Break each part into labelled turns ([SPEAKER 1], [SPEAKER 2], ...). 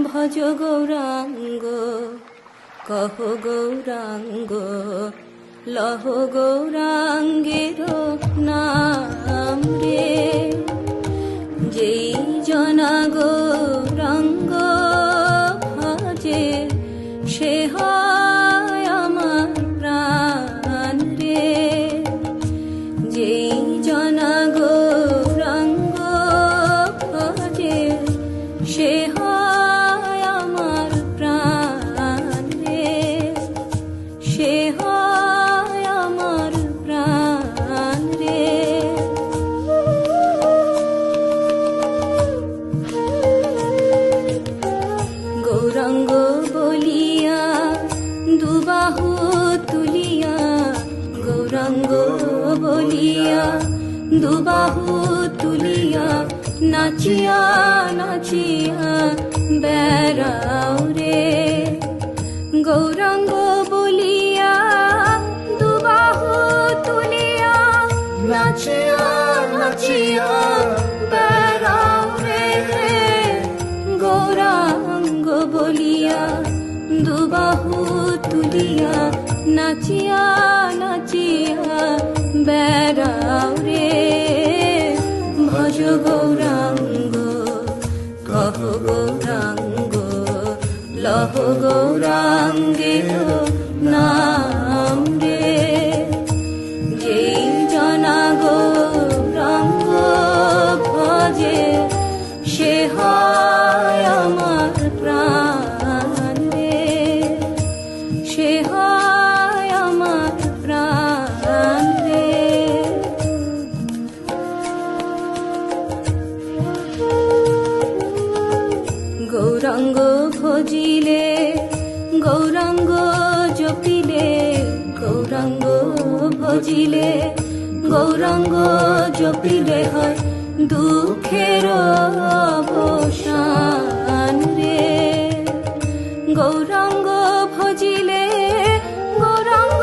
[SPEAKER 1] ভজ গৌরাঙ্গ কহ গৌরাঙ্গ লহ গৌরাঙ্গের নাম রে। যেই জনা গৌরাঙ্গ ভজে সে হয় আমার প্রাণ রে। যেই জনা গৌরাঙ্গ ভজে সে হয় আমার প্রাণ রে। সে হয় আমার প্রাণ রে। গৌরাঙ্গ বলিয়া দুবাহু তুলিয়া, গৌরাঙ্গ বলিয়া দুবাহু তুলিয়া নাচিয়া নাচিয়া বেড়াও রে। গৌরাঙ্গ বলিয়া দুবাহু তুলিয়া নাচিয়া নাচিয়া বেড়াও রে। গৌরাঙ্গ বলিয়া দুবাহু তুলিয়া নাচিয়া নাচিয়া বেড়াও রে। ভজ গৌরাঙ্গ কহ গৌরাঙ্গ লহ গৌরাঙ্গের নাম রে। যেই জনা গৌরাঙ্গ ভজে সে হয় আমার প্রাণ রে। সে হয় আমার প্রাণ রে। গৌরাঙ্গ ভজিলে গৌরাঙ্গ জপিলে, গৌরাঙ্গ ভজিলে গৌরাঙ্গ জপিলে হয় দুঃখের অবসান রে। গৌরাঙ্গ ভজিলে গৌরাঙ্গ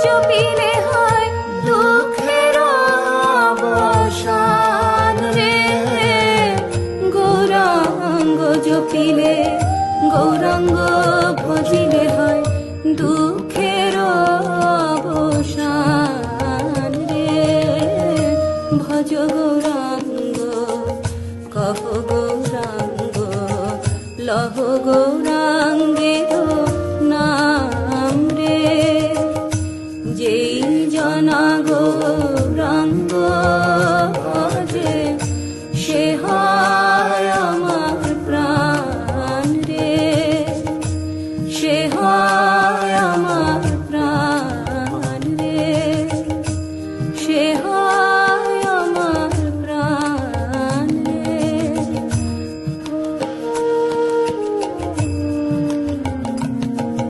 [SPEAKER 1] জপিলে হয় দুঃখের অবসান রে। গৌরাঙ্গ জপিলে গৌরাঙ্গ ভজিলে হয় দুঃখের অবসান রে। ভজ গৌরাঙ্গ কহ গৌরাঙ্গ লহ গৌরাঙ্গের